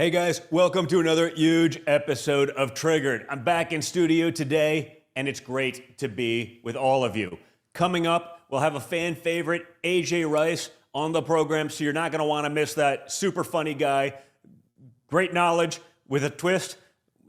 Hey guys, welcome to another huge episode of Triggered. I'm back in studio today, and it's great to be with all of you. Coming up, we'll have a fan favorite, AJ Rice, on the program, so you're not going to want to miss that. Super funny guy, great knowledge with a twist,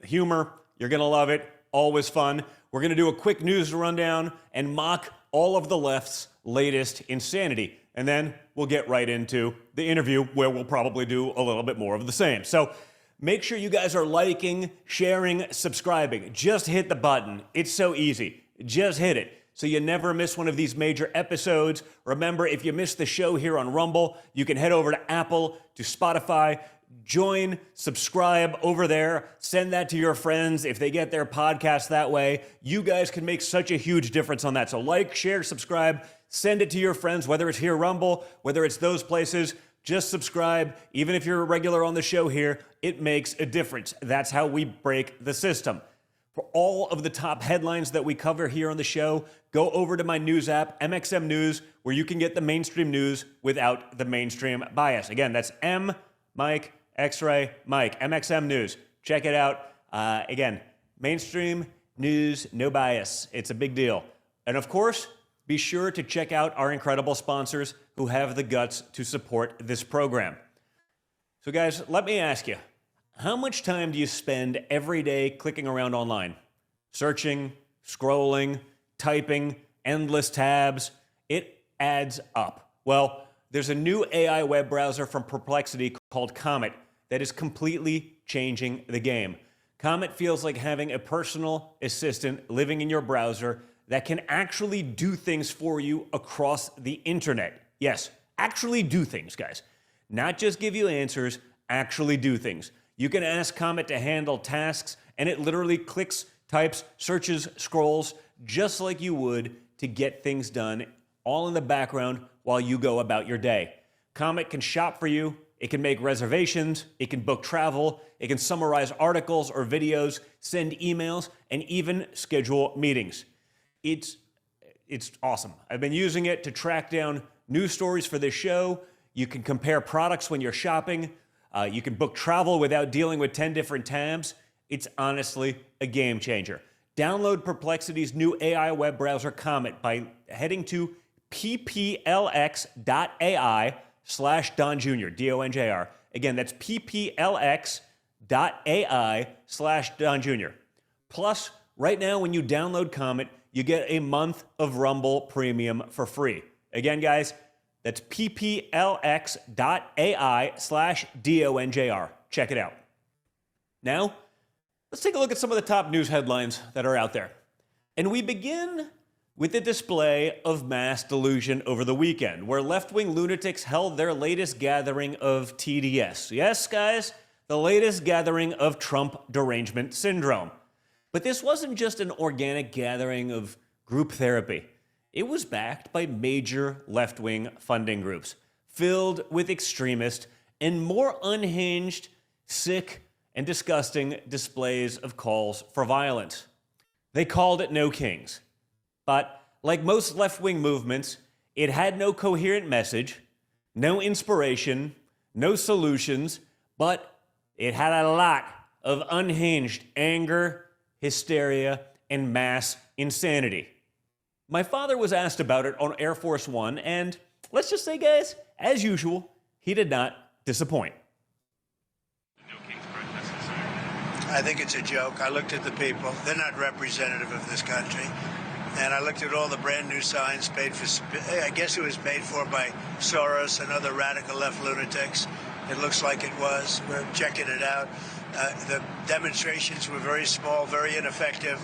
humor. You're going to love it. Always fun. We're going to do a quick news rundown and mock all of the left's latest insanity. And then we'll get right into the interview where we'll probably do a little bit more of the same. So make sure you guys are liking, sharing, subscribing. Just hit the button. It's so easy. Just hit it so you never miss one of these major episodes. Remember, if you missed the show here on Rumble, you can head over to Apple, to Spotify, join, subscribe over there, send that to your friends if they get their podcast that way. You guys can make such a huge difference on that. So like, share, subscribe, send it to your friends, whether it's here Rumble, whether it's those places. Just subscribe. Even if you're a regular on the show here, it makes a difference. That's how we break the system. For all of the top headlines that we cover here on the show, go over to my news app, MXM News, where you can get the mainstream news without the mainstream bias. Again, that's M, Mike, X-Ray, Mike, MXM News. Check it out. Again, mainstream news, no bias. It's a big deal. And of course, be sure to check out our incredible sponsors who have the guts to support this program. So guys, let me ask you, how much time do you spend every day clicking around online? Searching, scrolling, typing, endless tabs. It adds up. Well, there's a new AI web browser from Perplexity called Comet that is completely changing the game. Comet feels like having a personal assistant living in your browser that can actually do things for you across the internet. Yes, actually do things, guys. Not just give you answers, actually do things. You can ask Comet to handle tasks, and it literally clicks, types, searches, scrolls, just like you would to get things done, all in the background while you go about your day. Comet can shop for you, it can make reservations, it can book travel, it can summarize articles or videos, send emails, and even schedule meetings. It's awesome. I've been using it to track down news stories for this show. You can compare products when you're shopping. You can book travel without dealing with 10 different tabs. It's honestly a game changer. Download Perplexity's new AI web browser Comet by heading to pplx.ai/Don Jr., D-O-N-J-R. Again, that's pplx.ai/Don Jr. Plus, right now when you download Comet, you get a month of Rumble Premium for free. Again, guys, that's pplx.ai/DONJR. Check it out. Now, let's take a look at some of the top news headlines that are out there. And we begin with the display of mass delusion over the weekend, where left-wing lunatics held their latest gathering of TDS. Yes, guys, the latest gathering of Trump derangement syndrome. But this wasn't just an organic gathering of group therapy. It was backed by major left-wing funding groups, filled with extremist and more unhinged, sick, and disgusting displays of calls for violence. They called it No Kings. But like most left-wing movements, it had no coherent message, no inspiration, no solutions, but it had a lot of unhinged anger, hysteria, and mass insanity. My father was asked about it on Air Force One, and let's just say, guys, as usual, he did not disappoint. I think it's a joke. I looked at the people. They're not representative of this country. And I looked at all the brand new signs paid for, I guess it was paid for by Soros and other radical left lunatics. It looks like it was. We're checking it out. The demonstrations were very small, very ineffective,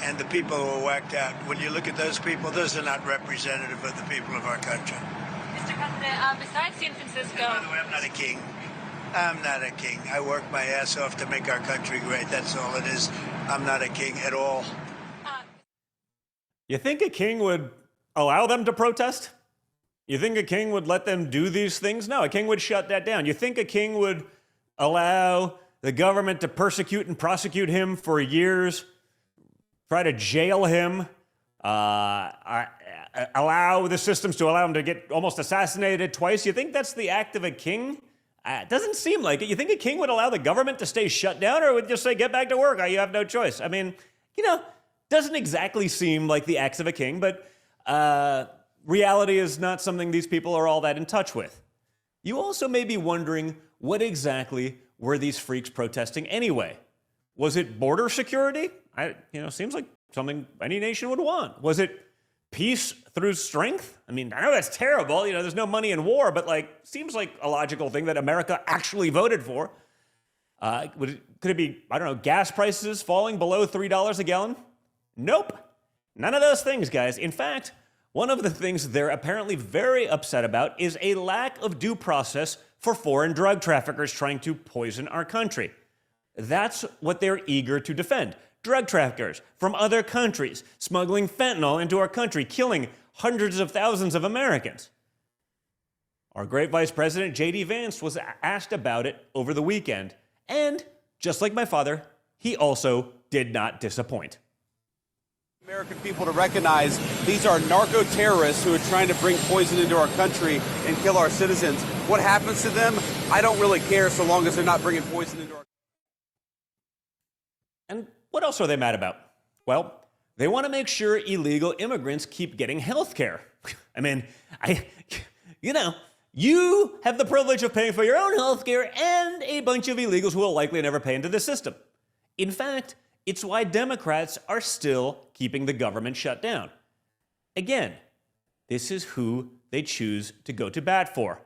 and the people were whacked out. When you look at those people, those are not representative of the people of our country. Mr. President, besides San Francisco... And by the way, I'm not a king. I'm not a king. I work my ass off to make our country great. That's all it is. I'm not a king at all. You think a king would allow them to protest? You think a king would let them do these things? No, a king would shut that down. You think a king would allow the government to persecute and prosecute him for years, try to jail him, allow the systems to allow him to get almost assassinated twice? You think that's the act of a king? It doesn't seem like it. You think a king would allow the government to stay shut down, or would just say, get back to work, you have no choice? I mean, doesn't exactly seem like the acts of a king, but reality is not something these people are all that in touch with. You also may be wondering, what exactly were these freaks protesting anyway? Was it border security? Seems like something any nation would want. Was it peace through strength? I mean, I know that's terrible. There's no money in war, but seems like a logical thing that America actually voted for. Could it be, gas prices falling below $3 a gallon? Nope. None of those things, guys. In fact, one of the things they're apparently very upset about is a lack of due process for foreign drug traffickers trying to poison our country. That's what they're eager to defend. Drug traffickers from other countries smuggling fentanyl into our country, killing hundreds of thousands of Americans. Our great Vice President, J.D. Vance, was asked about it over the weekend, and just like my father, he also did not disappoint. American people to recognize these are narco-terrorists who are trying to bring poison into our country and kill our citizens. What happens to them, I don't really care so long as they're not bringing poison into our country. And what else are they mad about? Well, they want to make sure illegal immigrants keep getting health care. I mean, you have the privilege of paying for your own health care and a bunch of illegals who will likely never pay into the system. In fact, it's why Democrats are still keeping the government shut down. Again, this is who they choose to go to bat for.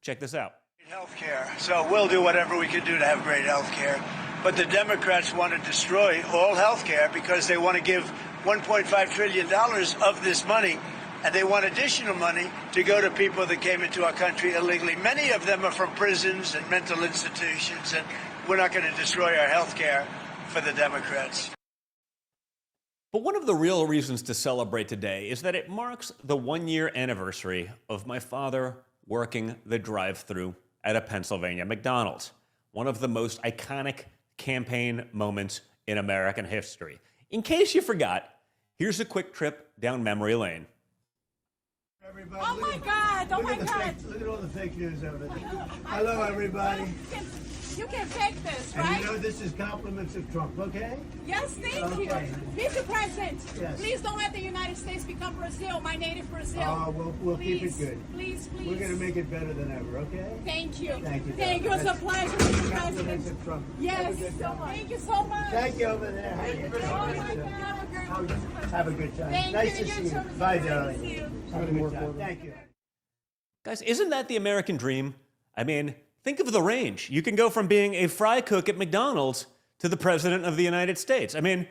Check this out. Health care. So we'll do whatever we can do to have great health care. But the Democrats want to destroy all health care because they want to give $1.5 trillion of this money, and they want additional money to go to people that came into our country illegally. Many of them are from prisons and mental institutions, and we're not going to destroy our health care for the Democrats. But one of the real reasons to celebrate today is that it marks the one-year anniversary of my father working the drive-thru at a Pennsylvania McDonald's, one of the most iconic campaign moments in American history. In case you forgot, here's a quick trip down memory lane. Everybody, Oh my God! Oh my God! Look at all the fake news over there. Hello, everybody. You can fake this, And right? you know this is compliments of Trump, okay? Yes, thank Okay. you. Mr. President, Yes. please don't let the United States become Brazil, my native Brazil. We'll keep it Please, good. Please, please. We're going to make it better than ever, okay? Thank you. Thank you. Thank you. It's a pleasure, Mr. Compliments President. of Trump. Yes. Have a good time. Thank you so much. Thank you over there. Have a good time. Thank Nice you. to You see you. too. Bye, Nice to darling. see you. Have a good time. Thank you. Guys, isn't that the American dream? I mean, think of the range. You can go from being a fry cook at McDonald's to the President of the United States. I mean,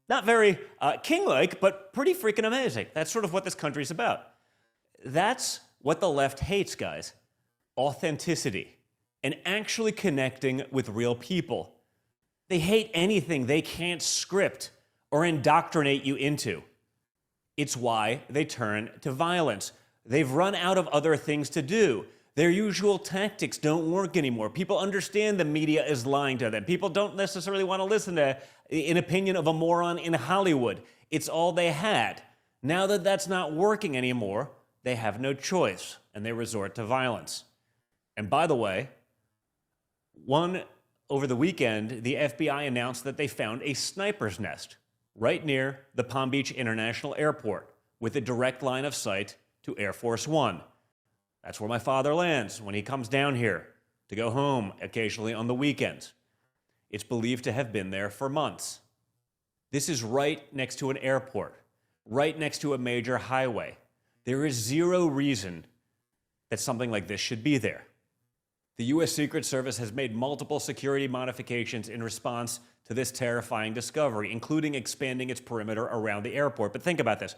not very king-like, but pretty freaking amazing. That's sort of what this country's about. That's what the left hates, guys. Authenticity and actually connecting with real people. They hate anything they can't script or indoctrinate you into. It's why they turn to violence. They've run out of other things to do. Their usual tactics don't work anymore. People understand the media is lying to them. People don't necessarily want to listen to an opinion of a moron in Hollywood. It's all they had. Now that that's not working anymore, they have no choice, and they resort to violence. And by the way, over the weekend, the FBI announced that they found a sniper's nest right near the Palm Beach International Airport with a direct line of sight to Air Force One. That's where my father lands when he comes down here to go home occasionally on the weekends. It's believed to have been there for months. This is right next to an airport, right next to a major highway. There is zero reason that something like this should be there. The U.S. Secret Service has made multiple security modifications in response to this terrifying discovery, including expanding its perimeter around the airport. But think about this.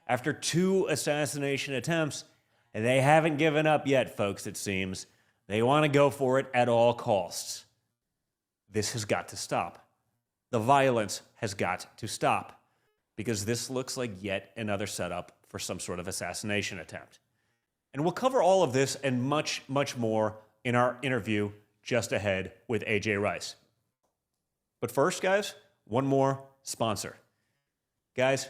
After 2 assassination attempts, they haven't given up yet, folks, it seems. They want to go for it at all costs. This has got to stop. The violence has got to stop, because this looks like yet another setup for some sort of assassination attempt. And we'll cover all of this and much, much more in our interview just ahead with AJ Rice. But first, guys, one more sponsor. Guys,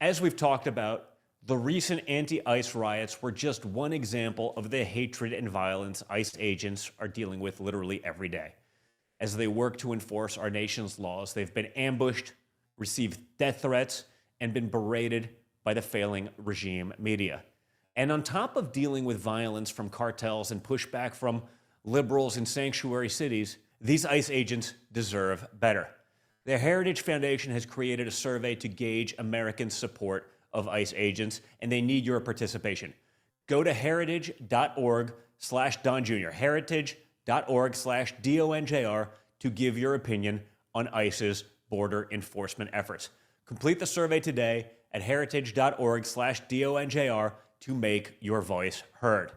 as we've talked about, The recent anti-ICE riots were just one example of the hatred and violence ICE agents are dealing with literally every day. As they work to enforce our nation's laws, they've been ambushed, received death threats, and been berated by the failing regime media. And on top of dealing with violence from cartels and pushback from liberals in sanctuary cities, these ICE agents deserve better. The Heritage Foundation has created a survey to gauge American support of ICE agents, and they need your participation. Go to heritage.org/Don Jr., heritage.org/DONJR to give your opinion on ICE's border enforcement efforts. Complete the survey today at heritage.org/DONJR to make your voice heard.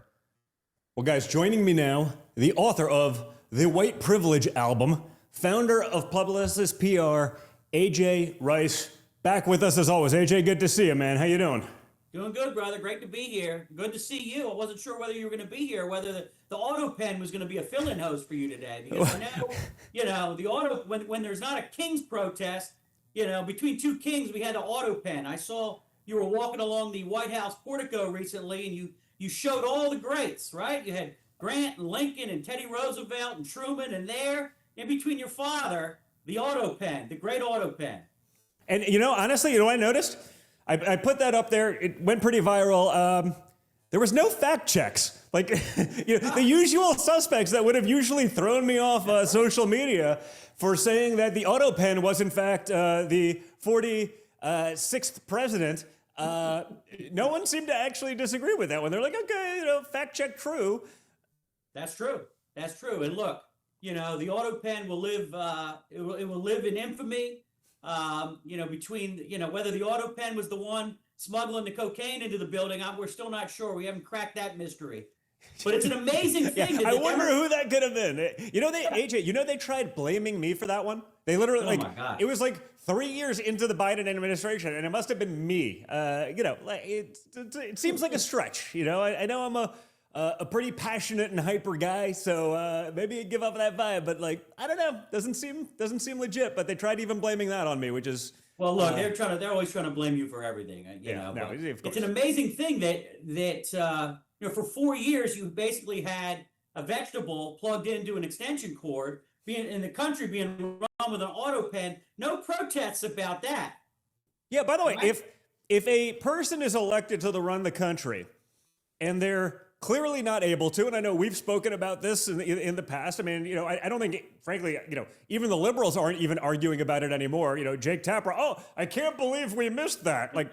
Well, guys, joining me now, the author of the White Privilege album, founder of Publicist PR, AJ Rice, back with us as always. AJ, good to see you, man. How you doing? Doing good, brother. Great to be here. Good to see you. I wasn't sure whether you were going to be here, whether the auto pen was going to be a fill-in host for you today, because I know, the auto when there's not a Kings protest, between two kings, we had an auto pen. I saw you were walking along the White House portico recently, and you showed all the greats, right? You had Grant and Lincoln and Teddy Roosevelt and Truman, and there, in between your father, the auto pen, the great auto pen. And honestly, what I noticed? I put that up there. It went pretty viral. There was no fact checks. Like, the usual suspects that would have usually thrown me off social media for saying that the auto pen was, in fact, the 46th president. No one seemed to actually disagree with that one. They're like, okay, fact check true. That's true. That's true. And look, the auto pen will live. It will live in infamy. Between whether the auto pen was the one smuggling the cocaine into the building, we're still not sure. We haven't cracked that mystery. But it's an amazing thing. I wonder who that could have been. They tried blaming me for that one. They literally, my God. It was like 3 years into the Biden administration, and it must have been me. It seems like a stretch. I know I'm a pretty passionate and hyper guy, so maybe I'd give up that vibe. But I don't know, doesn't seem legit. But they tried even blaming that on me, which is well. Look, they're always trying to blame you for everything. It's an amazing thing that for 4 years you basically had a vegetable plugged into an extension cord, being in the country being run with an auto pen. No protests about that. Yeah. By the way, if a person is elected to run the country, and they're clearly not able to, and I know we've spoken about this in the past. I mean, I don't think, frankly, even the liberals aren't even arguing about it anymore. Jake Tapper, I can't believe we missed that. Right.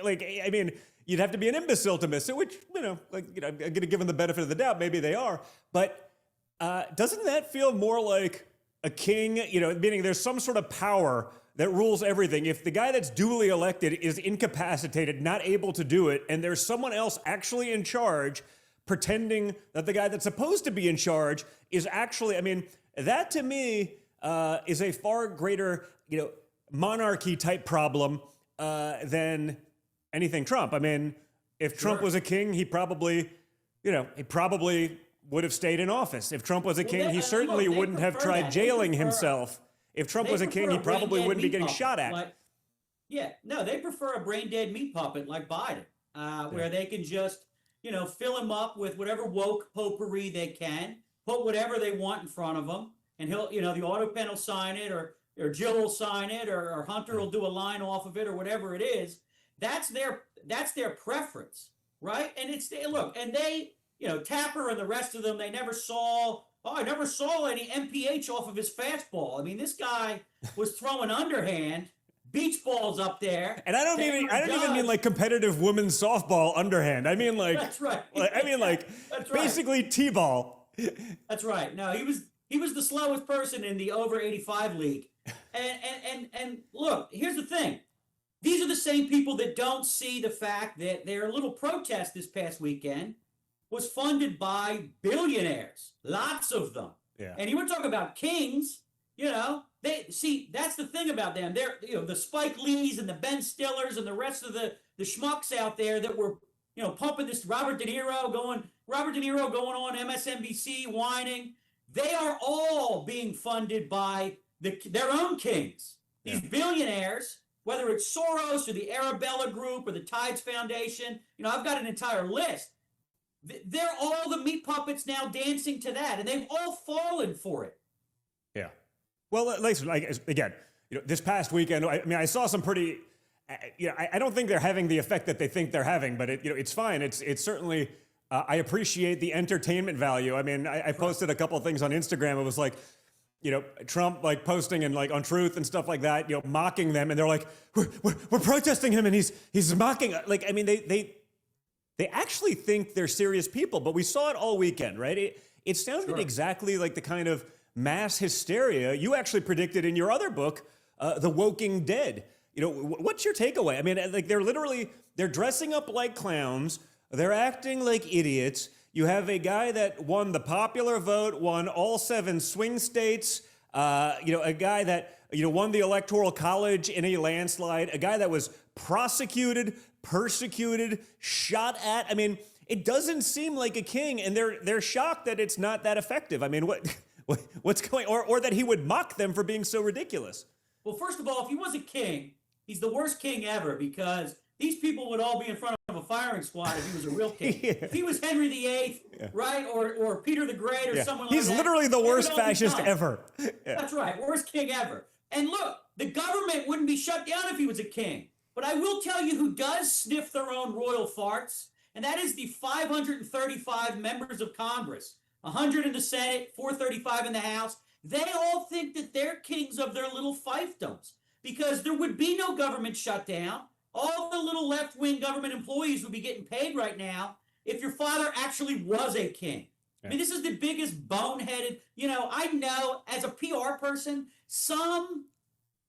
I mean, you'd have to be an imbecile to miss it, which, I'm going to give them the benefit of the doubt. Maybe they are. But doesn't that feel more like a king, meaning there's some sort of power that rules everything? If the guy that's duly elected is incapacitated, not able to do it, and there's someone else actually in charge, pretending that the guy that's supposed to be in charge is actually, that to me is a far greater, monarchy type problem than anything Trump. I mean, if Trump was a king, he probably would have stayed in office. If Trump was a king, he certainly wouldn't have tried jailing himself. If Trump was a king, he probably wouldn't be getting shot at. They prefer a brain dead meat puppet like Biden, where they can just fill him up with whatever woke potpourri they can, put whatever they want in front of him, and he'll, the auto pen will sign it, or Jill will sign it, or Hunter will do a line off of it, or whatever it is. That's their preference, right? And and they, Tapper and the rest of them, I never saw any MPH off of his fastball. I mean, this guy was throwing underhand beach balls up there. And I don't even mean like competitive women's softball underhand. I mean that's right. That's basically right. T-ball. That's right. No, he was the slowest person in the over 85 league. And look, here's the thing. These are the same people that don't see the fact that their little protest this past weekend was funded by billionaires, lots of them. Yeah. And you were talking about kings, they see, that's the thing about them. They're, the Spike Lees and the Ben Stillers and the rest of the schmucks out there that were, pumping this Robert De Niro going on MSNBC whining. They are all being funded by their own kings. These billionaires whether it's Soros or the Arabella Group or the Tides Foundation. I've got an entire list. They're all the meat puppets now dancing to that, and they've all fallen for it. Yeah. Well, listen, again, this past weekend, I saw some pretty, I don't think they're having the effect that they think they're having, but it's fine. It's certainly, I appreciate the entertainment value. I posted a couple of things on Instagram. It was like, Trump like posting and like on Truth and stuff like that, mocking them, and they're like, we're protesting him, and he's mocking. They actually think they're serious people, but we saw it all weekend, right? It sounded exactly like the kind of mass hysteria you actually predicted in your other book, The Woking Dead. What's your takeaway? They're dressing up like clowns. They're acting like idiots. You have a guy that won the popular vote, won all 7 swing states, a guy that, won the Electoral College in a landslide, a guy that was prosecuted, persecuted, shot at. It doesn't seem like a king, and they're shocked that it's not that effective. What's going on? Or that he would mock them for being so ridiculous. Well, first of all, if he was a king, he's the worst king ever, because these people would all be in front of a firing squad if he was a real king. Yeah. If he was Henry VIII, right, or Peter the Great, or someone like that. He's literally the worst fascist ever. Yeah. That's right, worst king ever. And look, the government wouldn't be shut down if he was a king. But I will tell you who does sniff their own royal farts, and that is the 535 members of Congress, 100 in the Senate, 435 in the House. They all think that they're kings of their little fiefdoms, because there would be no government shutdown. All the little left-wing government employees would be getting paid right now if your father actually was a king. Yeah. This is the biggest boneheaded, I know as a PR person, some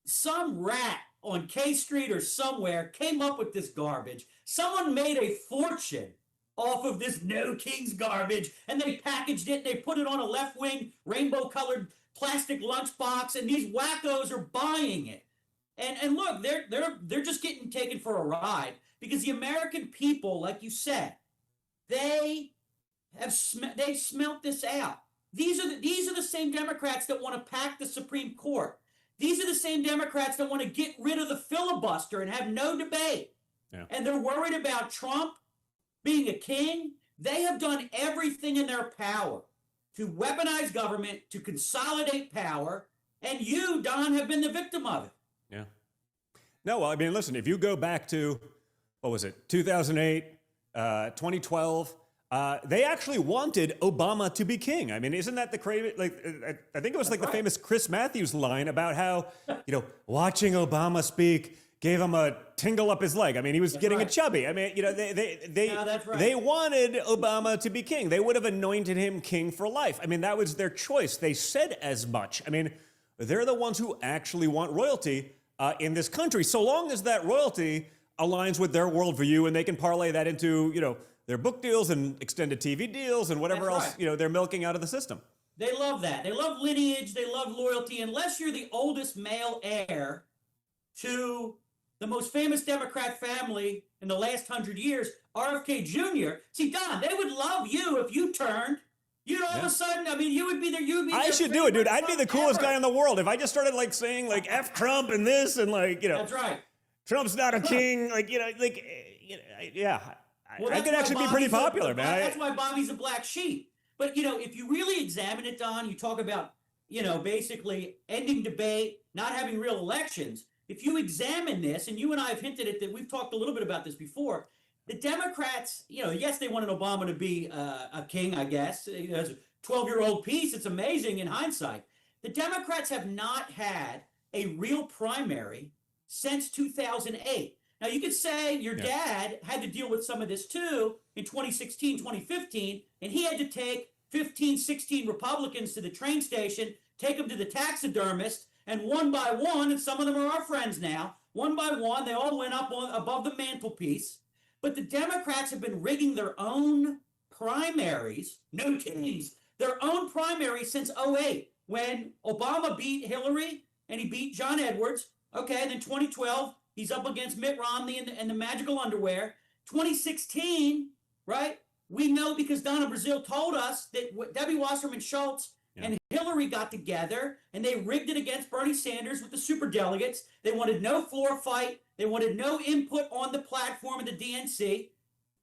rat on K Street or somewhere came up with this garbage. Someone made a fortune off of this no kings garbage, and they packaged it, they put it on a left-wing rainbow-colored plastic lunchbox, and these wackos are buying it. And look, they're just getting taken for a ride, because the American people, like you said, they smelt this out. These are the same Democrats that want to pack the Supreme Court. These are the same Democrats that want to get rid of the filibuster and have no debate. Yeah. And they're worried about Trump being a king. They have done everything in their power to weaponize government, to consolidate power, and you, Don, have been the victim of it. Yeah. No, well, listen, if you go back to, 2008, 2012, they actually wanted Obama to be king. Isn't that the crazy, I think it was the famous Chris Matthews line about how, watching Obama speak gave him a tingle up his leg. He was getting a chubby. They wanted Obama to be king. They would have anointed him king for life. That was their choice. They said as much. They're the ones who actually want royalty in this country, so long as that royalty aligns with their worldview and they can parlay that into, their book deals and extended TV deals and whatever else, they're milking out of the system. They love that. They love lineage. They love loyalty. Unless you're the oldest male heir to the most famous Democrat family in the last 100 years, RFK Jr. See, Don, they would love you if you turned. All of a sudden, you would be there. You would be. I should do it, dude. I'd be the coolest guy in the world if I just started saying F Trump and this and That's right. Trump's not a king. Yeah. Well, I could actually be pretty popular, man. That's why Bobby's a black sheep. But, if you really examine it, Don, you talk about, basically ending debate, not having real elections. If you examine this, and you and I have hinted at that, we've talked a little bit about this before, the Democrats, yes, they wanted Obama to be a king, I guess. It's a 12-year-old piece. It's amazing in hindsight. The Democrats have not had a real primary since 2008. Now, you could say your dad had to deal with some of this, too, in 2016, 2015, and he had to take 15, 16 Republicans to the train station, take them to the taxidermist, and one by one, and some of them are our friends now, one by one, they all went up above the mantelpiece. But the Democrats have been rigging their own primaries, no teams, their own primaries since 2008, when Obama beat Hillary and he beat John Edwards. Okay, then 2012, he's up against Mitt Romney and the magical underwear. 2016, right? We know because Donna Brazile told us that Debbie Wasserman Schultz and Hillary got together and they rigged it against Bernie Sanders with the superdelegates. They wanted no floor fight. They wanted no input on the platform of the DNC.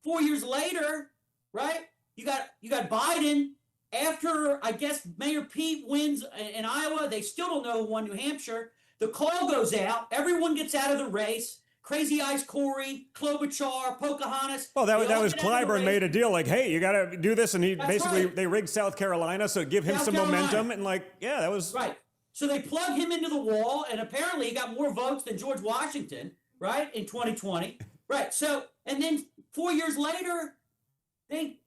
4 years later, right? You got Biden. After, I guess, Mayor Pete wins in Iowa, they still don't know who won New Hampshire. The call goes out. Everyone gets out of the race. Crazy Eyes Corey, Klobuchar, Pocahontas. Well, that was Clyburn made a deal like, hey, you got to do this. And they rigged South Carolina. So give him some momentum. And that was. Right. So they plug him into the wall. And apparently he got more votes than George Washington, right, in 2020. Right. So, and then 4 years later, they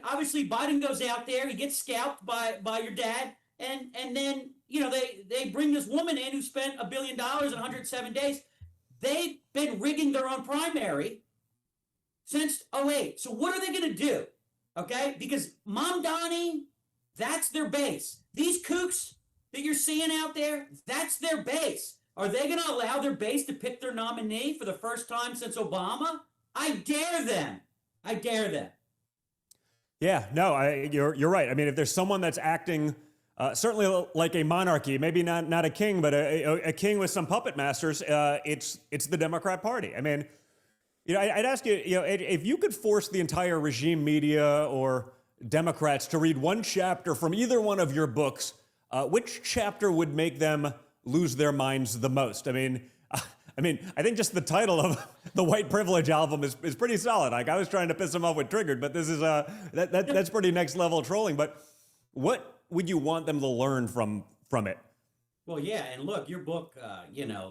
obviously Biden goes out there. He gets scalped by your dad. And then, they bring this woman in who spent $1 billion in 107 days. They've been rigging their own primary since 2008. So what are they going to do? Okay? Because Mamdani, that's their base. These kooks that you're seeing out there, that's their base. Are they going to allow their base to pick their nominee for the first time since Obama? I dare them. I dare them. Yeah, no, you're right. I mean, if there's someone that's acting certainly like a monarchy, maybe not a king, but a king with some puppet masters, it's the Democrat Party. I mean, I'd ask you, if you could force the entire regime media or Democrats to read one chapter from either one of your books, which chapter would make them lose their minds the most? I mean, I think just the title of the White Privilege album is pretty solid. Like, I was trying to piss them off with Triggered, but this is that's pretty next level trolling. But what would you want them to learn from it? Well, yeah, and look, your book,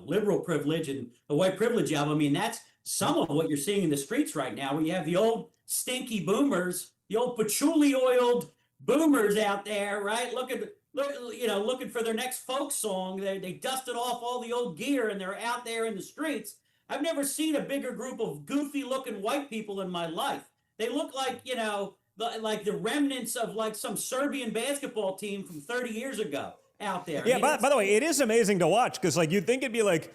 liberal privilege and the White Privilege album. I mean, that's some of what you're seeing in the streets right now. Where you have the old stinky boomers, the old patchouli-oiled boomers out there, right? Looking for their next folk song. They dusted off all the old gear and they're out there in the streets. I've never seen a bigger group of goofy-looking white people in my life. They look like, like the remnants of like some Serbian basketball team from 30 years ago out there. Yeah, by the way, it is amazing to watch because you'd think it'd be like,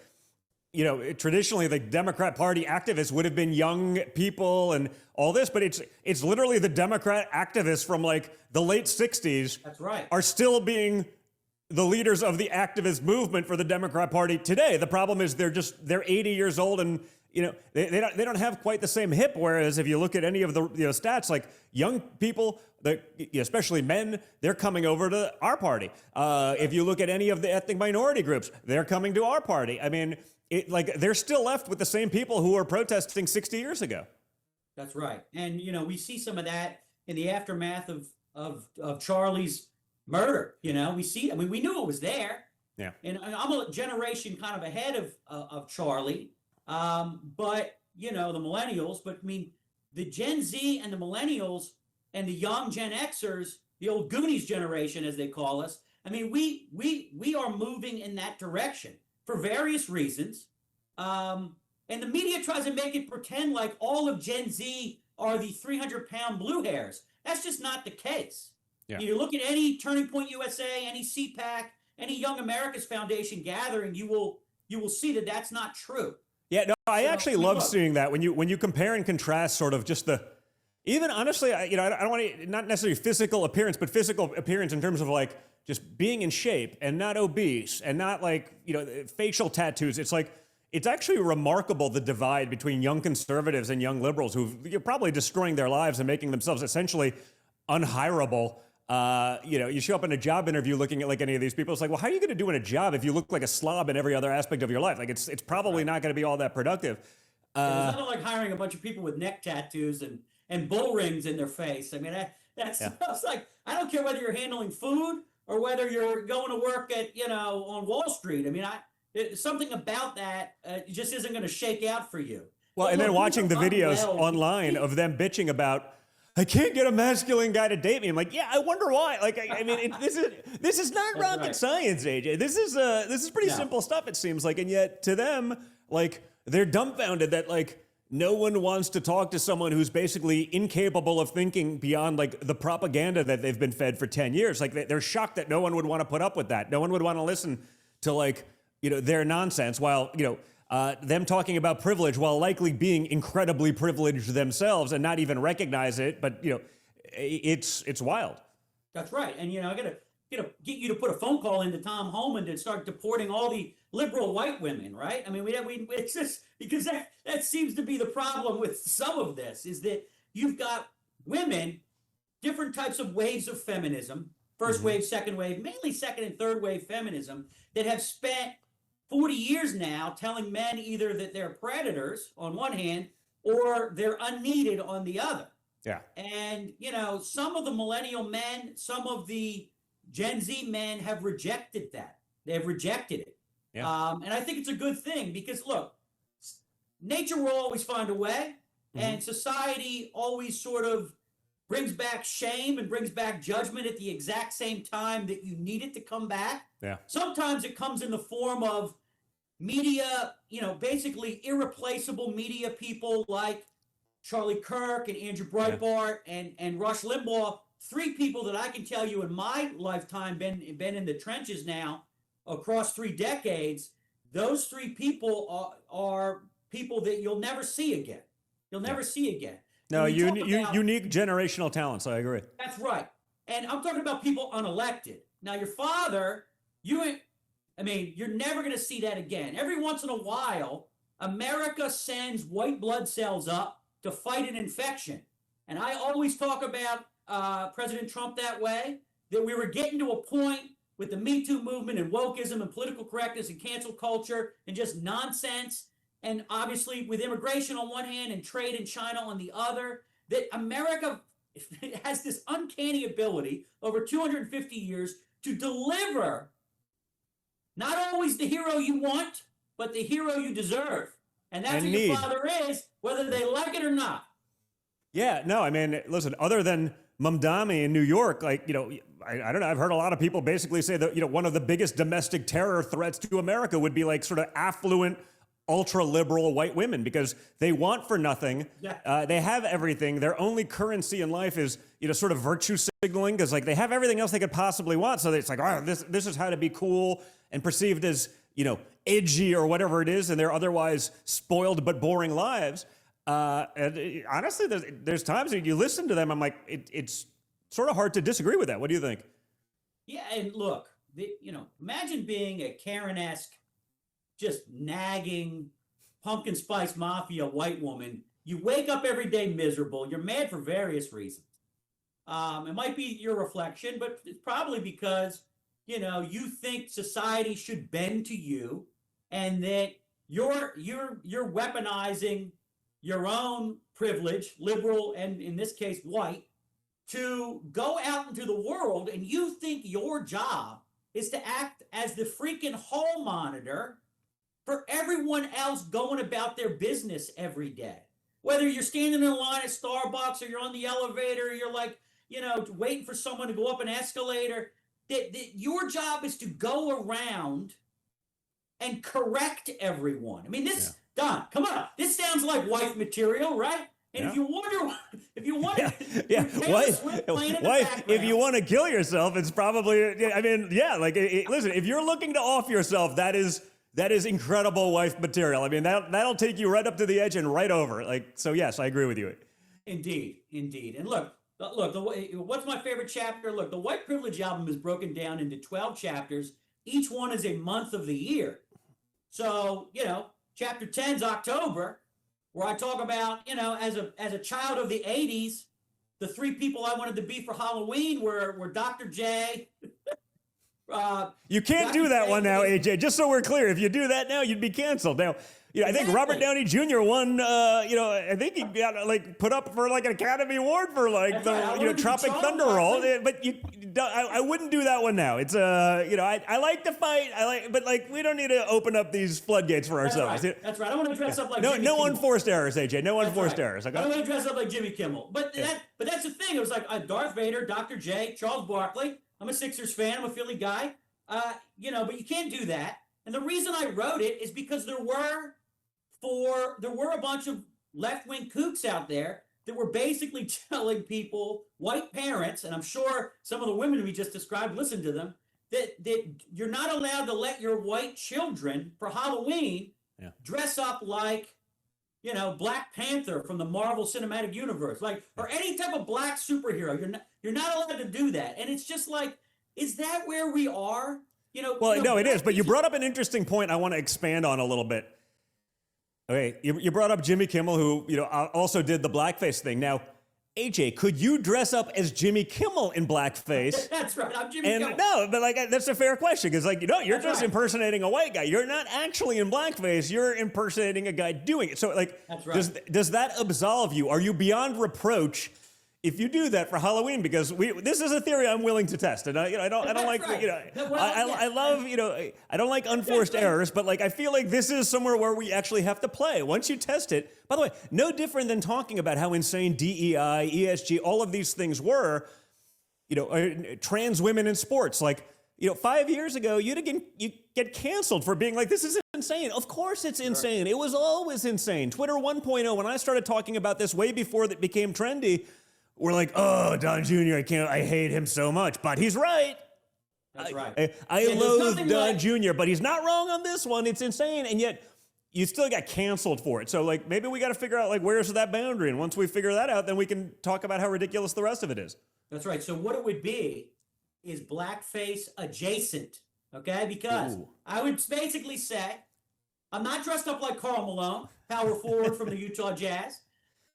traditionally the Democrat Party activists would have been young people and all this, but it's literally the Democrat activists from the late 60s. That's right. Are still being the leaders of the activist movement for the Democrat Party today. The problem is they're 80 years old and they don't have quite the same hip. Whereas if you look at any of the stats, like young people, especially men, they're coming over to our party. If you look at any of the ethnic minority groups, they're coming to our party. I mean, they're still left with the same people who were protesting 60 years ago. That's right. And we see some of that in the aftermath of Charlie's murder. We knew it was there. Yeah. And I'm a generation kind of ahead of Charlie. But the millennials, but I mean, the Gen Z and the millennials and the young Gen Xers, the old Goonies generation, as they call us. I mean, we are moving in that direction for various reasons. And the media tries to make it pretend like all of Gen Z are the 300-pound blue hairs. That's just not the case. Yeah. You look at any Turning Point USA, any CPAC, any Young America's Foundation gathering, you will see that that's not true. Yeah, no, I actually love seeing that when you compare and contrast sort of just even honestly, I don't want to, not necessarily physical appearance, but physical appearance in terms of just being in shape and not obese and not facial tattoos. It's actually remarkable the divide between young conservatives and young liberals you're probably destroying their lives and making themselves essentially unhireable. You show up in a job interview looking at any of these people. It's like, well, how are you going to do in a job if you look like a slob in every other aspect of your life? It's probably not going to be all that productive. It's not like hiring a bunch of people with neck tattoos and bull rings in their face. I mean, it's like, I don't care whether you're handling food or whether you're going to work at, on Wall Street. I mean, something about that just isn't going to shake out for you. Well, and then watching the videos online of them bitching about, I can't get a masculine guy to date me. I'm like, yeah, I wonder why. This is not rocket science, AJ. This is pretty simple stuff, it seems like. And yet to them, they're dumbfounded that no one wants to talk to someone who's basically incapable of thinking beyond the propaganda that they've been fed for 10 years. They're shocked that no one would want to put up with that. No one would want to listen to their nonsense while, them talking about privilege while likely being incredibly privileged themselves and not even recognize it. But, it's wild. That's right. And, I got to get you to put a phone call into Tom Homan to start deporting all the liberal white women, right? I mean, it's just because that seems to be the problem with some of this, is that you've got women, different types of waves of feminism, first wave, second wave, mainly second and third wave feminism, that have spent 40 years now telling men either that they're predators on one hand or they're unneeded on the other. Yeah. And, some of the millennial men, some of the Gen Z men have rejected that. They've rejected it. Yeah. And I think it's a good thing because, look, nature will always find a way, and society always sort of brings back shame and brings back judgment at the exact same time that you need it to come back. Yeah. Sometimes it comes in the form of media, basically irreplaceable media people like Charlie Kirk and Andrew Breitbart and Rush Limbaugh, three people that I can tell you in my lifetime been in the trenches now across 3 decades. Those three people are people that you'll never see again. You'll never see again. No, unique generational talents. I agree. That's right. And I'm talking about people unelected. Now, your father, you're never going to see that again. Every once in a while, America sends white blood cells up to fight an infection. And I always talk about President Trump that way, that we were getting to a point with the Me Too movement and wokeism and political correctness and cancel culture and just nonsense. And obviously with immigration on one hand and trade in China on the other, that America has this uncanny ability over 250 years to deliver not always the hero you want, but the hero you deserve. And that's what your father is, whether they like it or not. Yeah, no, I mean, listen, other than Mamdani in New York, I don't know, I've heard a lot of people basically say that, one of the biggest domestic terror threats to America would be like sort of affluent, ultra-liberal white women because they want for nothing. Yeah. They have everything. Their only currency in life is, sort of virtue signaling because like they have everything else they could possibly want. So it's like, oh, this is how to be cool and perceived as, edgy or whatever it is in their otherwise spoiled but boring lives. And honestly, there's times that you listen to them, I'm like, it's sort of hard to disagree with that. What do you think? Yeah, and look, imagine being a Karen-esque, just nagging, pumpkin spice mafia white woman. You wake up every day miserable. You're mad for various reasons. It might be your reflection, but it's probably because, you think society should bend to you and that you're weaponizing your own privilege, liberal and in this case white, to go out into the world, and you think your job is to act as the freaking hall monitor for everyone else going about their business every day. Whether you're standing in a line at Starbucks or you're on the elevator, or you're like, waiting for someone to go up an escalator, that your job is to go around and correct everyone. I mean, Don, come on. This sounds like wife material, right? And if you wonder, if you want if you want to kill yourself, it's probably, listen, if you're looking to off yourself, that is incredible wife material. I mean, that'll take you right up to the edge and right over. So yes, I agree with you. Indeed. And look, what's my favorite chapter? Look, the White Privilege album is broken down into 12 chapters. Each one is a month of the year. So, chapter 10 is October, where I talk about, as a child of the 80s, the 3 people I wanted to be for Halloween were Dr. J. You can't do that one now, AJ. Just so we're clear, if you do that now, you'd be canceled. Now, I think Robert Downey Jr. won. I think he got put up for an Academy Award for Tropic Thunder role. But I wouldn't do that one now. It's I like to fight. But we don't need to open up these floodgates for ourselves. That's right. I don't want to dress up like no Jimmy Kimmel. unforced errors, AJ. No unforced errors. Okay? I don't want to dress up like Jimmy Kimmel. But that's the thing. It was like Darth Vader, Dr. J, Charles Barkley. I'm a Sixers fan. I'm a Philly guy. But you can't do that. And the reason I wrote it is because there were a bunch of left-wing kooks out there that were basically telling people, white parents, and I'm sure some of the women we just described listened to them, that you're not allowed to let your white children for Halloween dress up like, Black Panther from the Marvel Cinematic Universe, or any type of black superhero. You're not allowed to do that. And it's just like, Is that where we are? Well, no, it is. But you brought up an interesting point I want to expand on a little bit. Okay, you brought up Jimmy Kimmel, who also did the blackface thing. Now, AJ, could you dress up as Jimmy Kimmel in blackface? That's right. I'm Jimmy Kimmel. No, but that's a fair question because, you're That's just right. impersonating a white guy. You're not actually in blackface. You're impersonating a guy doing it. So, That's right. does that absolve you? Are you beyond reproach if you do that for Halloween? Because this is a theory I'm willing to test, and I don't like right. I love I don't like unforced errors, but I feel like this is somewhere where we actually have to play. Once you test it, by the way, no different than talking about how insane DEI, ESG, all of these things were. Trans women in sports, 5 years ago, you get canceled for being like, this is insane. Of course it's insane. It was always insane. Twitter 1.0, when I started talking about this way before it became trendy, we're like, oh, Don Jr., I hate him so much, but he's right. That's right. I loathe Don Jr., but he's not wrong on this one. It's insane, and yet you still got canceled for it. So, maybe we got to figure out, where's that boundary, and once we figure that out, then we can talk about how ridiculous the rest of it is. That's right. So what it would be is blackface adjacent, okay? Because I would basically say, I'm not dressed up like Karl Malone, power forward from the Utah Jazz.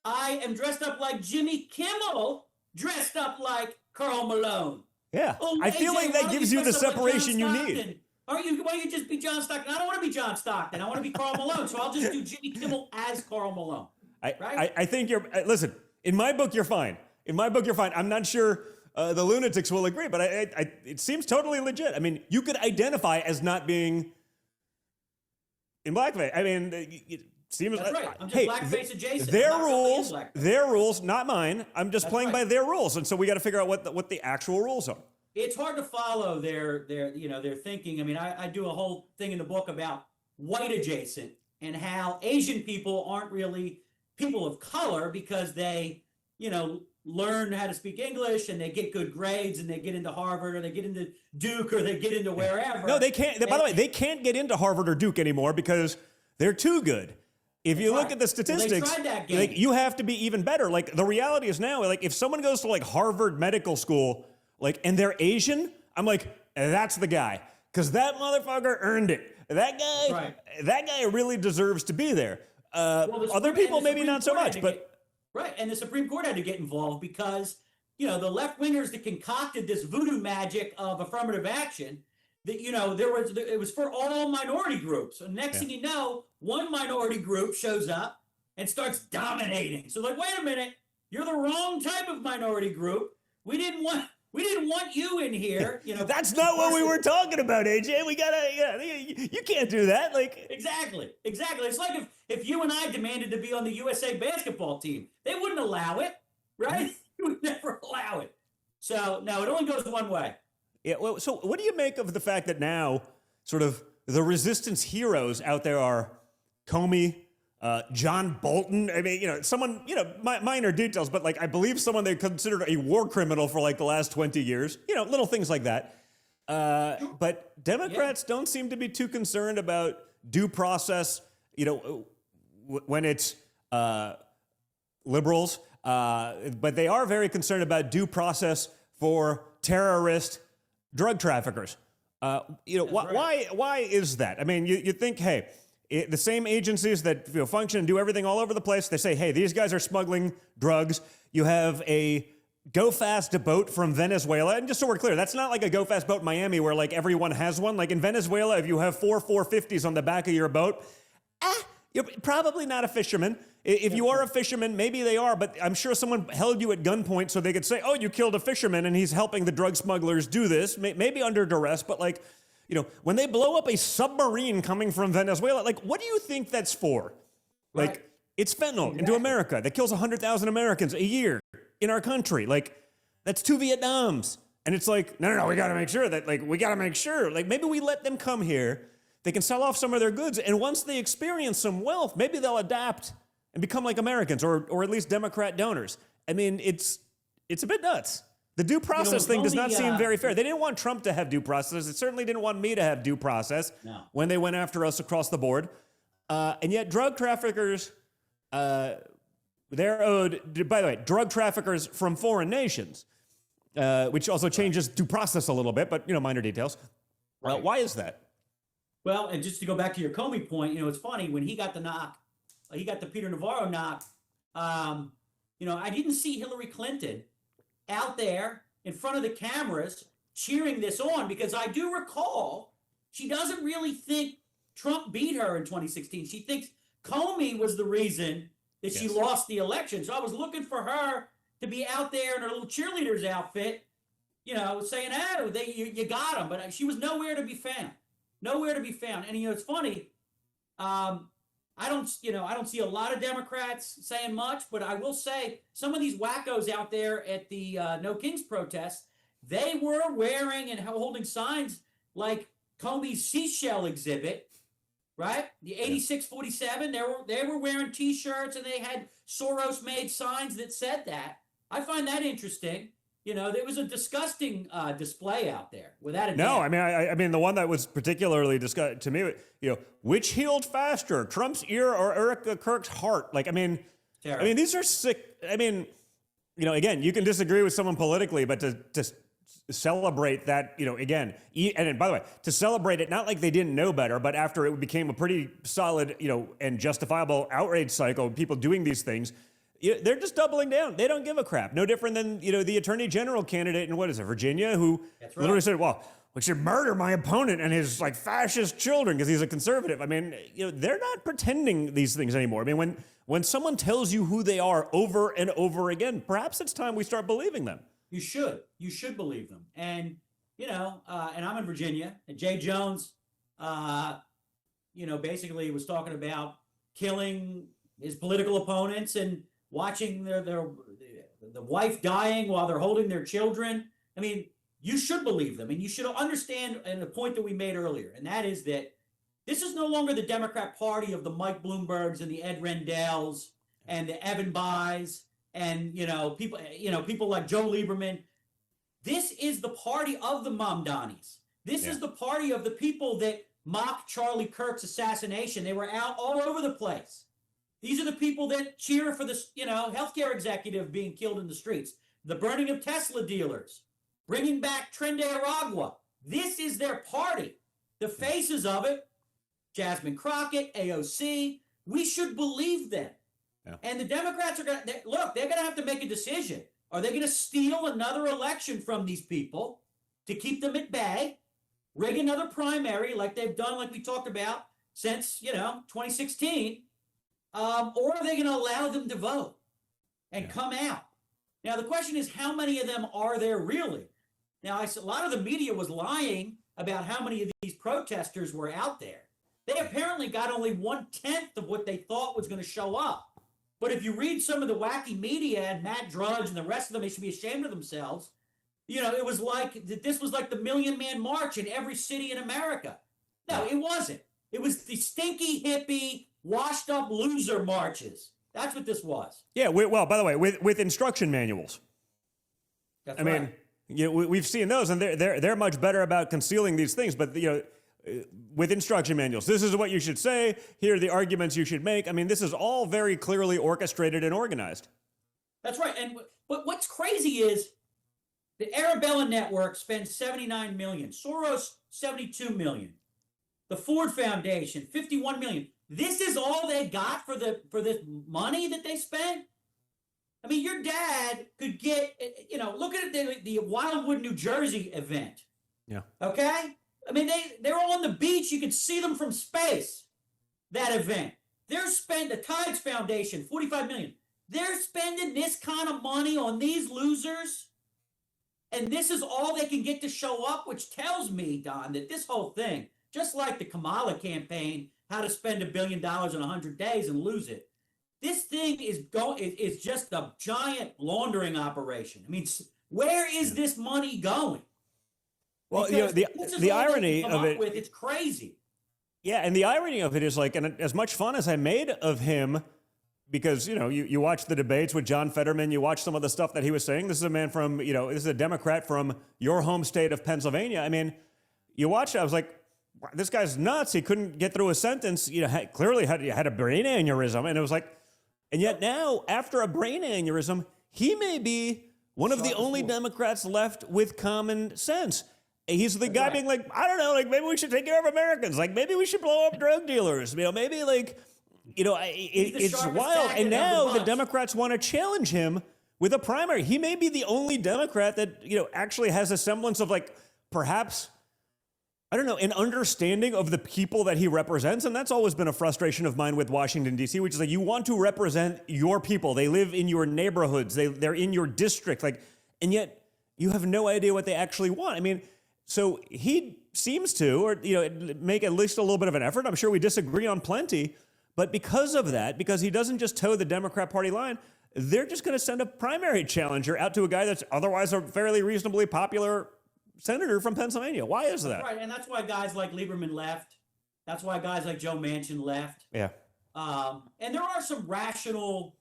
I am dressed up like Jimmy Kimmel, dressed up like Karl Malone. Yeah, Oh, I feel AJ, like that gives you the separation you need. Why don't you just be John Stockton? I don't want to be John Stockton. I want to be Karl Malone. So I'll just do Jimmy Kimmel as Karl Malone. I think you're, listen, in my book, you're fine. I'm not sure the lunatics will agree, but it seems totally legit. I mean, you could identify as not being in blackface. I mean, it seems. That's right. I'm just blackface adjacent. Their rules, not mine. I'm just playing by their rules, and so we got to figure out what the actual rules are. It's hard to follow their thinking. I mean, I do a whole thing in the book about white adjacent and how Asian people aren't really people of color because they, learn how to speak English and they get good grades and they get into Harvard or they get into Duke or they get into wherever. No, they can't. By the way, they can't get into Harvard or Duke anymore because they're too good. If you look at the statistics, you have to be even better. The reality is now, if someone goes to Harvard Medical School, and they're Asian, I'm like, that's the guy, because that motherfucker earned it. That guy really deserves to be there. Other people maybe not so much, but. Right, and the Supreme Court had to get involved because, the left-wingers that concocted this voodoo magic of affirmative action, that, it was for all minority groups. And next thing you know, one minority group shows up and starts dominating. So wait a minute, you're the wrong type of minority group. We didn't want you in here. That's not what we were talking about, AJ. We gotta, you can't do that. Exactly. It's like if you and I demanded to be on the USA basketball team, they wouldn't allow it, right? You would never allow it. So no, it only goes one way. Yeah. Well, so what do you make of the fact that now, sort of, the resistance heroes out there are Comey, John Bolton? I mean, someone, minor details, but I believe someone they considered a war criminal for the last 20 years. Little things like that. But Democrats don't seem to be too concerned about due process. When it's liberals, but they are very concerned about due process for terrorist drug traffickers. Why is that? I mean, you think, hey, the same agencies that function and do everything all over the place, they say, hey, these guys are smuggling drugs. You have a Go Fast boat from Venezuela. And just so we're clear, that's not like a Go Fast boat in Miami where everyone has one. In Venezuela, if you have 4 450s on the back of your boat, you're probably not a fisherman. If you are a fisherman, maybe they are, but I'm sure someone held you at gunpoint so they could say, oh, you killed a fisherman and he's helping the drug smugglers do this, maybe under duress, but when they blow up a submarine coming from Venezuela, what do you think that's for? It's fentanyl into America that kills 100,000 Americans a year in our country. That's 2 Vietnams. And it's no, we got to make sure that, maybe we let them come here. They can sell off some of their goods. And once they experience some wealth, maybe they'll adapt and become like Americans or at least Democrat donors. I mean, it's a bit nuts. The due process thing does not seem very fair. They didn't want Trump to have due process. They certainly didn't want me to have due process when they went after us across the board. And yet drug traffickers, they're owed, by the way, drug traffickers from foreign nations, which also changes due process a little bit, but minor details. Right. Why is that? Well, and just to go back to your Comey point, it's funny when he got the knock, he got the Peter Navarro knock. I didn't see Hillary Clinton out there in front of the cameras cheering this on, because I do recall she doesn't really think Trump beat her in 2016. She thinks Comey was the reason that she lost the election. So I was looking for her to be out there in her little cheerleader's outfit, saying, "Oh, you got him," but she was nowhere to be found. Nowhere to be found. And it's funny. I don't see a lot of Democrats saying much, but I will say some of these wackos out there at the No Kings protest, they were wearing and holding signs like Comey's seashell exhibit, right? The 8647. They were wearing T-shirts and they had Soros-made signs that said that. I find that interesting. There was a disgusting display out there, without a doubt. No, I mean, the one that was particularly disgusting to me, which healed faster, Trump's ear or Eric Kirk's heart? Terrible. These are sick. Again, you can disagree with someone politically, but to celebrate that, again, and by the way, to celebrate it, not like they didn't know better, but after it became a pretty solid, and justifiable outrage cycle, people doing these things, they're just doubling down. They don't give a crap. No different than, the attorney general candidate in, Virginia, who literally said, well, we should murder my opponent and his fascist children because he's a conservative. They're not pretending these things anymore. When someone tells you who they are over and over again, perhaps it's time we start believing them. You should believe them. And, and I'm in Virginia, and Jay Jones, basically was talking about killing his political opponents and watching the wife dying while they're holding their children. You should believe them, and you should understand, and the point that we made earlier, and that is that this is no longer the Democrat Party of the Mike Bloombergs and the Ed Rendells and the Evan Bayes and people like Joe Lieberman. This is the party of the Mamdanis. This is the party of the people that mocked Charlie Kirk's assassination. They were out all over the place. These are the people that cheer for this, healthcare executive being killed in the streets, the burning of Tesla dealers, bringing back Tren de Aragua. This is their party. The faces of it, Jasmine Crockett, AOC, we should believe them. Yeah. And the Democrats are going to, they're going to have to make a decision. Are they going to steal another election from these people to keep them at bay, rig another primary like they've done, like we talked about, since, 2016? Or are they going to allow them to vote and come out? Now, the question is, how many of them are there really? Now, a lot of the media was lying about how many of these protesters were out there. They apparently got only 1/10 of what they thought was going to show up. But if you read some of the wacky media and Matt Drudge and the rest of them, they should be ashamed of themselves. It was like, this was like the Million Man March in every city in America. No, it wasn't. It was the stinky hippie, washed up loser marches. That's what this was. Yeah, well, by the way, with instruction manuals. That's right. We've seen those, and they're much better about concealing these things. But with instruction manuals, this is what you should say. Here are the arguments you should make. This is all very clearly orchestrated and organized. That's right. But what's crazy is the Arabella Network spends $79 million. Soros, $72 million. The Ford Foundation, $51 million. This is all they got for this money that they spent? Your dad could get, look at the Wildwood, New Jersey event. Yeah. Okay? They're all on the beach. You could see them from space, that event. The Tides Foundation, $45 million. They're spending this kind of money on these losers, and this is all they can get to show up, which tells me, Don, that this whole thing, just like the Kamala campaign, how to spend $1 billion in 100 days and lose it. This thing is just a giant laundering operation. Where is this money going? Well, because the irony of it, it's crazy. Yeah, and the irony of it is, and as much fun as I made of him, because you watch the debates with John Fetterman, you watch some of the stuff that he was saying. This is a man from this is a Democrat from your home state of Pennsylvania. You watch it, I was like, this guy's nuts. He couldn't get through a sentence. Clearly had a brain aneurysm, and it was like, and yet now after a brain aneurysm, he may be One of the only Democrats left with common sense. He's the guy being like, I don't know, like maybe we should take care of Americans. Like maybe we should blow up drug dealers. You know, maybe like, you know, it's wild. And now the Democrats want to challenge him with a primary. He may be the only Democrat that, you know, actually has a semblance of like perhaps, I don't know, an understanding of the people that he represents. And that's always been a frustration of mine with Washington, D.C., which is like you want to represent your people. They live in your neighborhoods. They're in your district. Like, and yet you have no idea what they actually want. I mean, so he seems to, or, you know, make at least a little bit of an effort. I'm sure we disagree on plenty. But because of that, because he doesn't just toe the Democrat Party line, they're just going to send a primary challenger out to a guy that's otherwise a fairly reasonably popular senator from Pennsylvania. Why is that? Right, and that's why guys like Lieberman left. That's why guys like Joe Manchin left. Yeah. And there are some rational,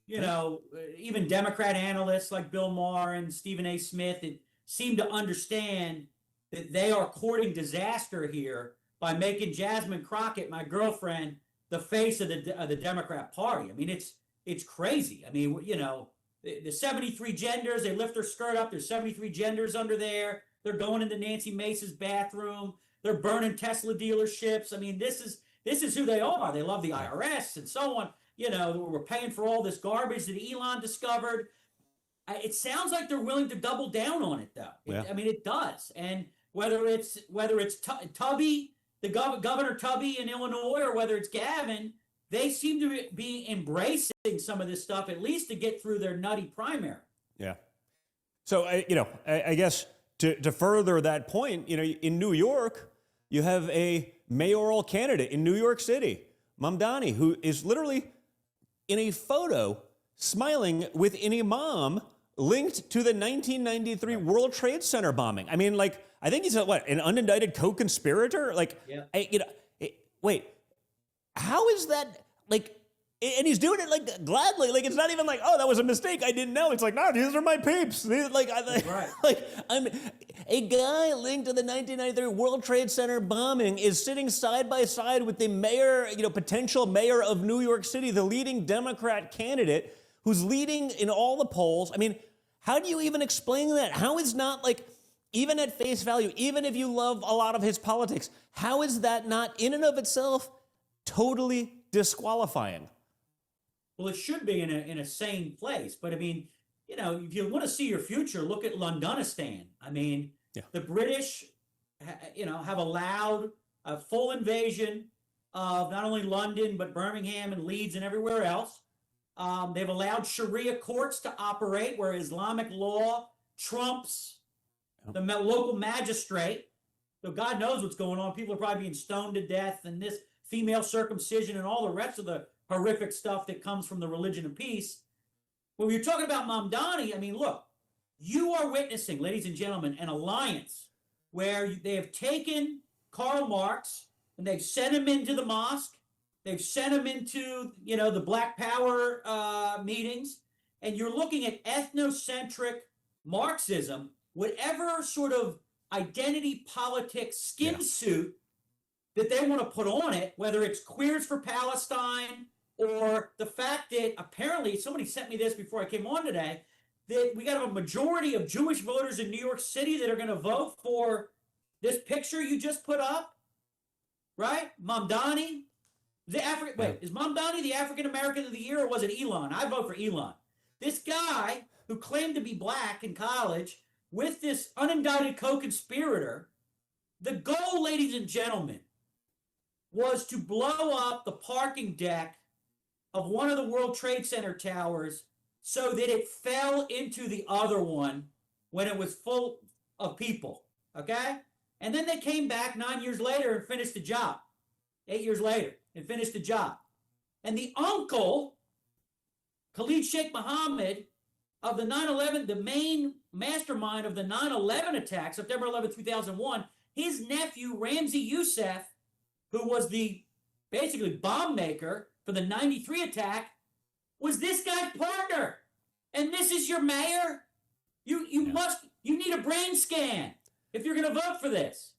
you know, even Democrat analysts like Bill Maher and Stephen A. Smith that seem to understand that they are courting disaster here by making Jasmine Crockett, my girlfriend, the face of the Democrat Party. I mean, it's crazy. I mean, you know, the 73 genders, they lift their skirt up. There's 73 genders under there. They're going into Nancy Mace's bathroom. They're burning Tesla dealerships. I mean, this is who they are. They love the IRS and so on. You know, we're paying for all this garbage that Elon discovered. It sounds like they're willing to double down on it, though. I mean, it does. And whether it's Tubby, the Governor Tubby in Illinois, or whether it's Gavin, they seem to be embracing some of this stuff, at least to get through their nutty primary. Yeah. So, you know, I guess to further that point, you know, in New York, you have a mayoral candidate in New York City, Mamdani, who is literally in a photo smiling with an imam linked to the 1993 World Trade Center bombing. I mean, like, I think he's an unindicted co-conspirator? Like, wait, how is that, like, and he's doing it, like, gladly. Like, it's not even like, oh, that was a mistake, I didn't know. It's like, no, these are my peeps. Like, I'm a guy linked to the 1993 World Trade Center bombing is sitting side by side with the mayor, you know, potential mayor of New York City, the leading Democrat candidate who's leading in all the polls. I mean, how do you even explain that? How is not, like, even at face value, even if you love a lot of his politics, how is that not in and of itself totally disqualifying? Well, it should be in a sane place. But I mean, you know, if you want to see your future, look at Londonistan. I mean, the British, you know, have allowed a full invasion of not only London, but Birmingham and Leeds and everywhere else. They've allowed Sharia courts to operate where Islamic law trumps the local magistrate. So God knows what's going on. People are probably being stoned to death, and this female circumcision and all the rest of the horrific stuff that comes from the religion of peace. When you're talking about Mamdani, I mean, look, you are witnessing, ladies and gentlemen, an alliance where they have taken Karl Marx and they've sent him into the mosque. They've sent him into, you know, the Black Power meetings. And you're looking at ethnocentric Marxism, whatever sort of identity politics skin suit that they want to put on it, whether it's Queers for Palestine or the fact that apparently, somebody sent me this before I came on today, that we got a majority of Jewish voters in New York City that are going to vote for this picture you just put up, right? Mamdani. Is Mamdani the African-American of the year, or was it Elon? I vote for Elon. This guy who claimed to be black in college with this unindicted co-conspirator, the goal, ladies and gentlemen, was to blow up the parking deck of one of the World Trade Center towers so that it fell into the other one when it was full of people, okay? And then they came back 9 years later and finished the job. 8 years later and finished the job. And the uncle, Khalid Sheikh Mohammed, of the 9/11, the main mastermind of the 9/11 attack, September 11, 2001, his nephew, Ramzi Youssef, who was the basically bomb maker for the 93 attack, was this guy's partner. And this is your mayor? You need a brain scan if you're going to vote for this.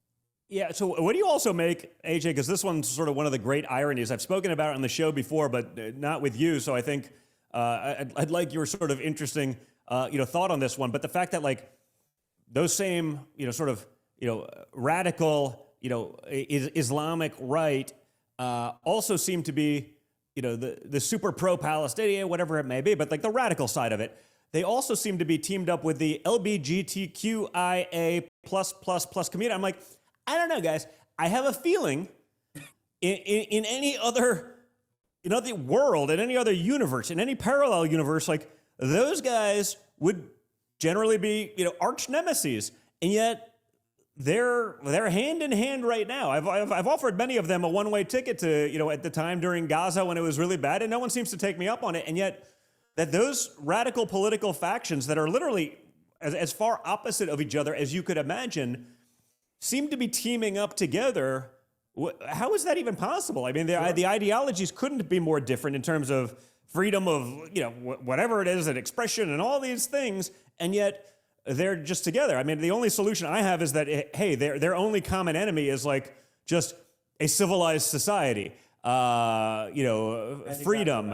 Yeah, so what do you also make, AJ, because this one's sort of one of the great ironies. I've spoken about it on the show before, but not with you, so I think I'd like your sort of interesting thought on this one, but the fact that like those same, sort of, radical, Islamic right also seem to be, the super pro-Palestinian, whatever it may be, but like the radical side of it, they also seem to be teamed up with the LGBTQIA plus community. I'm like, I don't know, guys. I have a feeling in any other, the world, in any other universe, in any parallel universe, like those guys would generally be, arch nemesis, and yet they're hand in hand right now. I've offered many of them a one-way ticket to, at the time during Gaza when it was really bad, and no one seems to take me up on it. And yet that those radical political factions that are literally as far opposite of each other as you could imagine seem to be teaming up together. How is that even possible? I mean, the ideologies couldn't be more different in terms of freedom of, whatever it is, and expression and all these things, and yet they're just together. I mean, the only solution I have is that, hey, their only common enemy is like just a civilized society, freedom,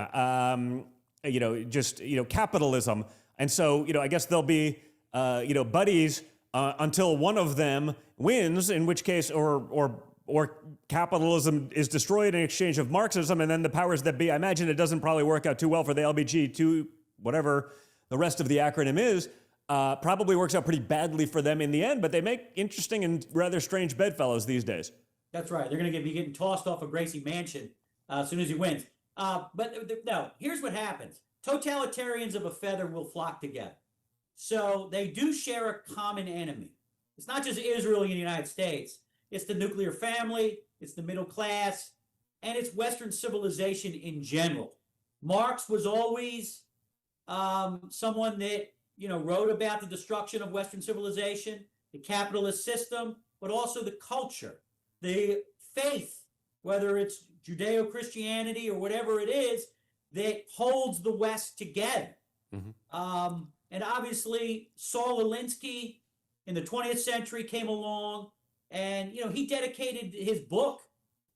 capitalism. And so, I guess they'll be, buddies until one of them wins, in which case, or capitalism is destroyed in exchange of Marxism, and then the powers that be, I imagine it doesn't probably work out too well for the LBG, whatever the rest of the acronym is, probably works out pretty badly for them in the end, but they make interesting and rather strange bedfellows these days. That's right. They're going to be getting tossed off of Gracie Mansion as soon as he wins. No, here's what happens. Totalitarians of a feather will flock together. So they do share a common enemy. It's not just Israel and the United States. It's the nuclear family, it's the middle class, and it's Western civilization in general. Marx was always someone that, wrote about the destruction of Western civilization, the capitalist system, but also the culture, the faith, whether it's Judeo-Christianity or whatever it is, that holds the West together. Mm-hmm. And obviously, Saul Alinsky in the 20th century came along, and, he dedicated his book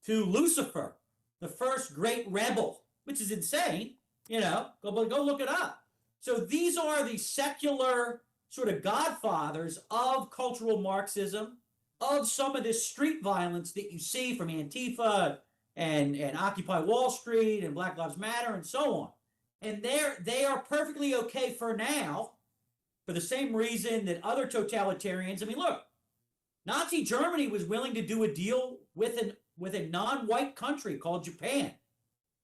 to Lucifer, the first great rebel, which is insane. Go look it up. So these are the secular sort of godfathers of cultural Marxism, of some of this street violence that you see from Antifa and Occupy Wall Street and Black Lives Matter and so on. And they are perfectly okay for now, for the same reason that other totalitarians, look, Nazi Germany was willing to do a deal with a non-white country called Japan.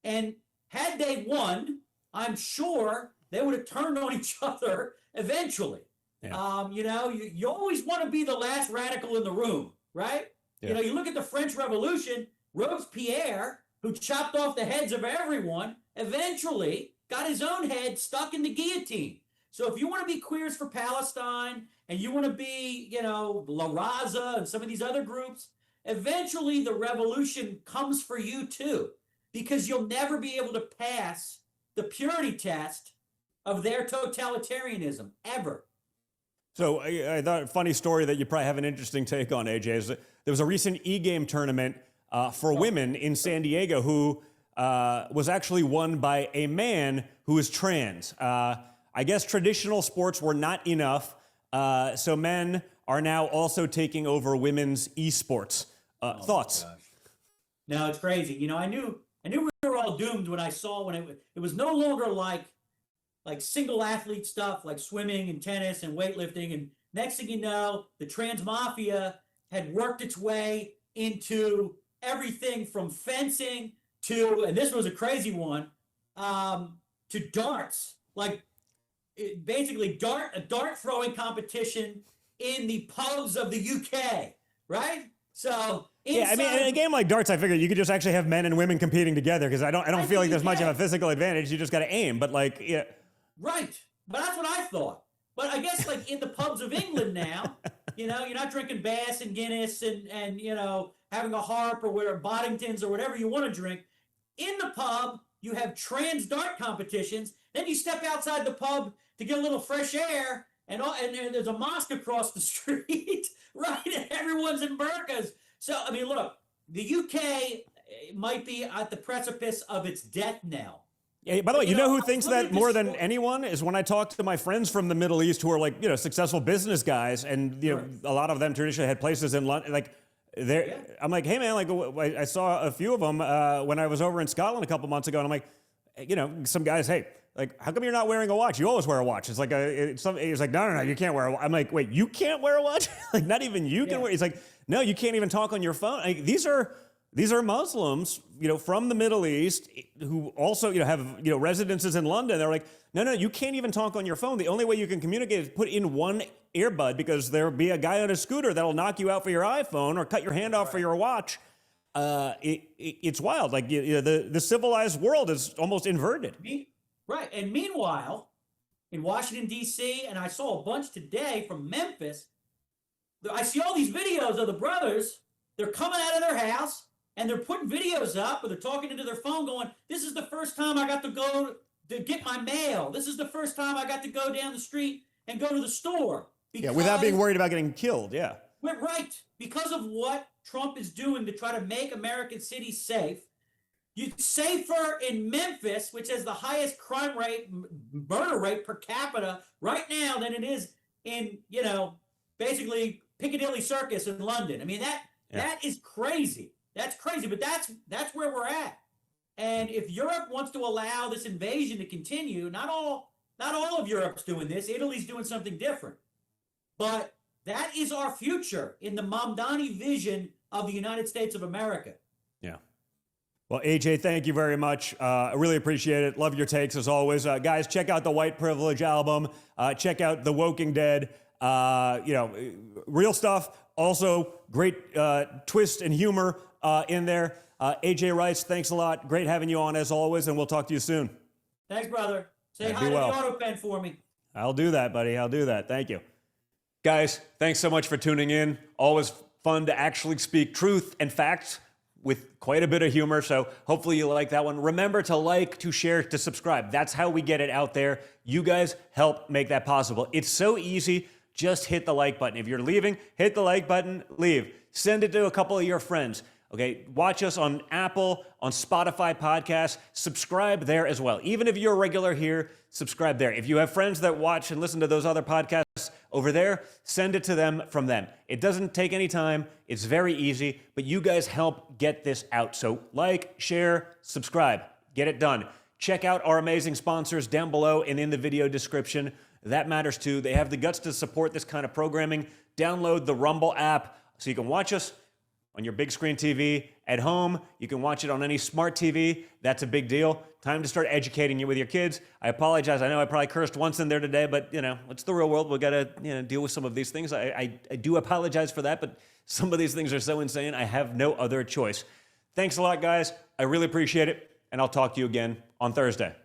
And had they won, I'm sure they would have turned on each other eventually. Yeah. You always want to be the last radical in the room, right? Yeah. You look at the French Revolution, Robespierre, who chopped off the heads of everyone, eventually got his own head stuck in the guillotine. So if you want to be Queers for Palestine and you want to be, La Raza and some of these other groups, eventually the revolution comes for you too, because you'll never be able to pass the purity test of their totalitarianism, ever. So I thought a funny story that you probably have an interesting take on, AJ, is that there was a recent e-game tournament for women in San Diego who was actually won by a man who is trans. I guess traditional sports were not enough, so men are now also taking over women's esports. Thoughts? No, it's crazy. I knew we were all doomed when I saw when it was no longer like single athlete stuff like swimming and tennis and weightlifting. And next thing you know, the trans mafia had worked its way into everything from fencing to, and this was a crazy one, to darts. Basically a dart throwing competition in the pubs of the UK, right? So yeah, in a game like darts, I figured you could just actually have men and women competing together, because I don't feel like there's much of a physical advantage. You just got to aim, but yeah. Right, but that's what I thought. But I guess in the pubs of England now, you're not drinking Bass and Guinness and having a harp or Boddingtons or whatever you want to drink. In the pub, you have trans dart competitions. Then you step outside the pub to get a little fresh air, and there's a mosque across the street, right? And everyone's in burqas. So, look, the UK might be at the precipice of its death knell. Yeah, by the way, you know who I'm thinks looking that at more this than story- anyone is when I talk to my friends from the Middle East who are like, successful business guys, and a lot of them traditionally had places in London. Like, I'm like, hey man, like I saw a few of them when I was over in Scotland a couple months ago, and I'm like, some guys, hey, like, how come you're not wearing a watch? You always wear a watch. It's like he's like, no, you can't wear a watch. I'm like, wait, you can't wear a watch? Like, not even you can wear. He's like, no, you can't even talk on your phone. Like, these are Muslims, from the Middle East who also, have, residences in London. They're like, no, you can't even talk on your phone. The only way you can communicate is put in one earbud, because there'll be a guy on a scooter that'll knock you out for your iPhone or cut your hand off for your watch. It's wild. Like, the civilized world is almost inverted. Right. And meanwhile, in Washington, D.C., and I saw a bunch today from Memphis, I see all these videos of the brothers. They're coming out of their house and they're putting videos up, or they're talking into their phone going, this is the first time I got to go to get my mail. This is the first time I got to go down the street and go to the store. Without being worried about getting killed. Yeah. Right. Because of what Trump is doing to try to make American cities safe. It's safer in Memphis, which has the highest crime rate, murder rate per capita right now than it is in, basically Piccadilly Circus in London. I mean, that is crazy. That's crazy, but that's where we're at. And if Europe wants to allow this invasion to continue, not all of Europe's doing this. Italy's doing something different. But that is our future in the Mamdani vision of the United States of America. Yeah. Well, AJ, thank you very much. I really appreciate it. Love your takes as always. Guys, check out the White Privilege album. Check out The Woking Dead. Real stuff. Also, great twist and humor in there. AJ Rice, thanks a lot. Great having you on as always, and we'll talk to you soon. Thanks, brother. Say Yeah, hi do to well. the auto pen for me. I'll do that, buddy. I'll do that. Thank you. Guys, thanks so much for tuning in. Always fun to actually speak truth and facts with quite a bit of humor, so hopefully you like that one. Remember to like, to share, to subscribe. That's how we get it out there. You guys help make that possible. It's so easy. Just hit the like button. If you're leaving, hit the like button, leave. Send it to a couple of your friends. Okay, watch us on Apple, on Spotify podcasts. Subscribe there as well. Even if you're a regular here, subscribe there. If you have friends that watch and listen to those other podcasts over there, send it to them from them. It doesn't take any time. It's very easy, but you guys help get this out. So like, share, subscribe. Get it done. Check out our amazing sponsors down below and in the video description. That matters too. They have the guts to support this kind of programming. Download the Rumble app so you can watch us on your big screen TV at home. You can watch it on any smart TV. That's a big deal. Time to start educating you with your kids. I apologize. I know I probably cursed once in there today, but it's the real world. We got to deal with some of these things. I do apologize for that, but some of these things are so insane. I have no other choice. Thanks a lot, guys. I really appreciate it, and I'll talk to you again on Thursday.